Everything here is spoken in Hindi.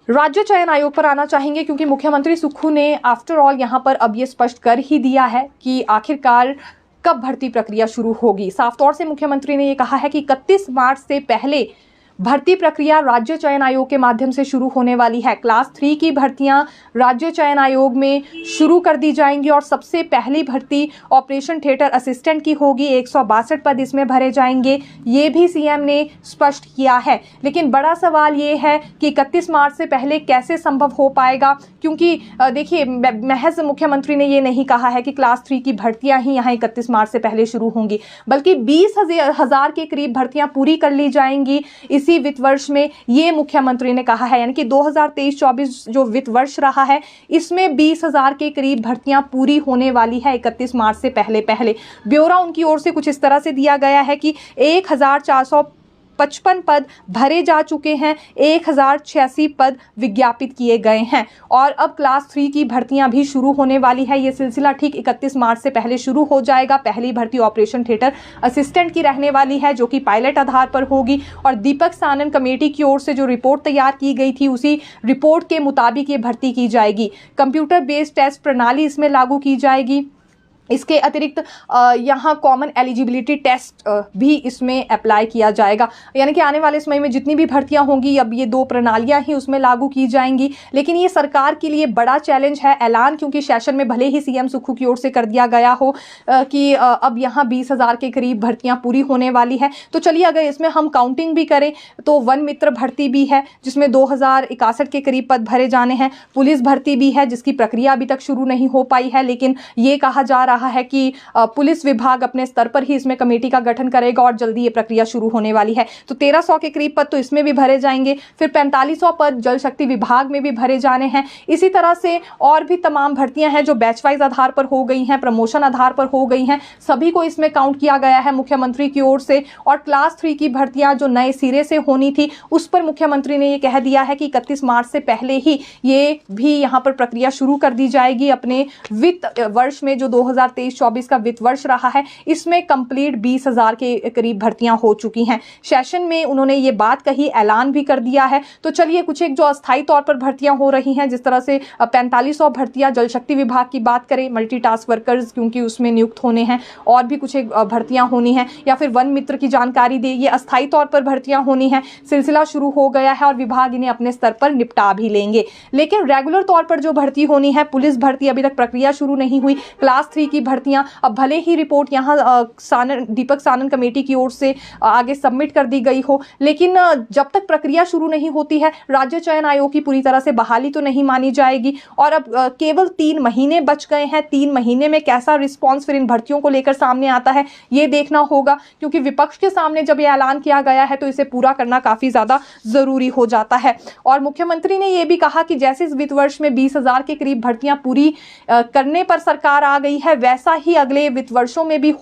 राज्य चयन आयोग पर आना चाहेंगे क्योंकि मुख्यमंत्री सुक्खू ने आफ्टर ऑल यहां पर अब ये स्पष्ट कर ही दिया है कि आखिरकार कब भर्ती प्रक्रिया शुरू होगी। साफ तौर से मुख्यमंत्री ने ये कहा है कि 31 मार्च से पहले भर्ती प्रक्रिया राज्य चयन आयोग के माध्यम से शुरू होने वाली है। क्लास 3 की भर्तियां राज्य चयन आयोग में शुरू कर दी जाएंगी और सबसे पहली भर्ती ऑपरेशन थिएटर असिस्टेंट की होगी। 162 पद इसमें भरे जाएंगे, ये भी सीएम ने स्पष्ट किया है। लेकिन बड़ा सवाल ये है कि 31 मार्च से पहले कैसे संभव हो पाएगा, क्योंकि देखिए महज मुख्यमंत्री ने ये नहीं कहा है कि क्लास 3 की भर्तियां ही यहाँ 31 मार्च से पहले शुरू होंगी, बल्कि 20,000 के करीब भर्तियां पूरी कर ली जाएंगी इसी वित्त वर्ष में, ये मुख्यमंत्री ने कहा है। यानी कि 2023-24 जो वित्त वर्ष रहा है इसमें 20,000 के करीब भर्तियां पूरी होने वाली है 31 मार्च से पहले। ब्यौरा उनकी ओर से कुछ इस तरह से दिया गया है कि 1,455 पद भरे जा चुके हैं, 1,086 पद विज्ञापित किए गए हैं और अब क्लास 3 की भर्तियां भी शुरू होने वाली है। ये सिलसिला ठीक 31 मार्च से पहले शुरू हो जाएगा। पहली भर्ती ऑपरेशन थिएटर असिस्टेंट की रहने वाली है, जो कि पायलट आधार पर होगी और दीपक सानन कमेटी की ओर से जो रिपोर्ट तैयार की गई थी उसी रिपोर्ट के मुताबिक ये भर्ती की जाएगी। कंप्यूटर बेस्ड टेस्ट प्रणाली इसमें लागू की जाएगी। इसके अतिरिक्त यहाँ कॉमन एलिजिबिलिटी टेस्ट भी इसमें अप्लाई किया जाएगा। यानी कि आने वाले समय में जितनी भी भर्तियां होंगी अब ये 2 प्रणालियां ही उसमें लागू की जाएंगी। लेकिन ये सरकार के लिए बड़ा चैलेंज है ऐलान, क्योंकि सेशन में भले ही सीएम सुक्खू की ओर से कर दिया गया हो कि अब यहाँ 20,000 के करीब भर्तियां पूरी होने वाली है। तो चलिए अगर इसमें हम काउंटिंग भी करें तो वन मित्र भर्ती भी है जिसमें 2,061 के करीब पद भरे जाने हैं। पुलिस भर्ती भी है जिसकी प्रक्रिया अभी तक शुरू नहीं हो पाई है, लेकिन ये कहा जा रहा है कि पुलिस विभाग अपने स्तर पर ही इसमें कमेटी का गठन करेगा और जल्दी ये प्रक्रिया शुरू होने वाली है। तो 1,300 के करीब पद तो इसमें भी भरे जाएंगे। फिर 4,500 पद जल शक्ति विभाग में भी भरे जाने हैं। इसी तरह से और भी तमाम भर्तियां हैं जो बैच वाइज आधार पर हो गई हैं, प्रमोशन आधार पर हो गई हैं, सभी को इसमें काउंट किया गया है मुख्यमंत्री की ओर से। और क्लास 3 की भर्तियां जो नए सिरे से होनी थी उस पर मुख्यमंत्री ने ये कह दिया है कि 31 मार्च से पहले ही ये भी यहाँ पर प्रक्रिया शुरू कर दी जाएगी। अपने वित्त वर्ष में जो 2023-24 का वित्त वर्ष रहा है इसमें कंप्लीट 20,000 के करीब भर्तियां हो चुकी हैं। सेशन में उन्होंने ये बात कही, ऐलान भी कर दिया है। तो चलिए कुछ एक जो अस्थायी तौर पर भर्तियां हो रही हैं, जिस तरह से 4,500 भर्तियां जल शक्ति विभाग की बात करें, मल्टीटास्क वर्कर्स क्योंकि उसमें नियुक्त होने हैं, और भी कुछ एक भर्तियां होनी हैं, या फिर वन मित्र की जानकारी दे, ये अस्थायी तौर पर भर्तियां होनी है। सिलसिला शुरू हो गया है और विभाग इन्हें अपने स्तर पर निपटा भी लेंगे। लेकिन रेगुलर तौर पर जो भर्ती होनी है, पुलिस भर्ती अभी तक प्रक्रिया शुरू नहीं हुई। क्लास 3 की भर्तियां अब भले ही रिपोर्ट यहाँ दीपक सानन कमेटी की ओर से आगे सबमिट कर दी गई हो, लेकिन जब तक प्रक्रिया शुरू नहीं होती है राज्य चयन आयोग की पूरी तरह से बहाली तो नहीं मानी जाएगी। और अब केवल 3 महीने बच गए हैं। 3 महीने में कैसा रिस्पॉन्स फिर इन भर्तियों को लेकर सामने आता है ये देखना होगा, क्योंकि विपक्ष के सामने जब ये ऐलान किया गया है तो इसे पूरा करना काफी ज्यादा जरूरी हो जाता है। और मुख्यमंत्री ने यह भी कहा कि जैसे इस वित्त वर्ष में 20,000 के करीब भर्तियां पूरी करने पर सरकार आ गई है, वैसा ही अगले वित्त वर्षों में भी हो।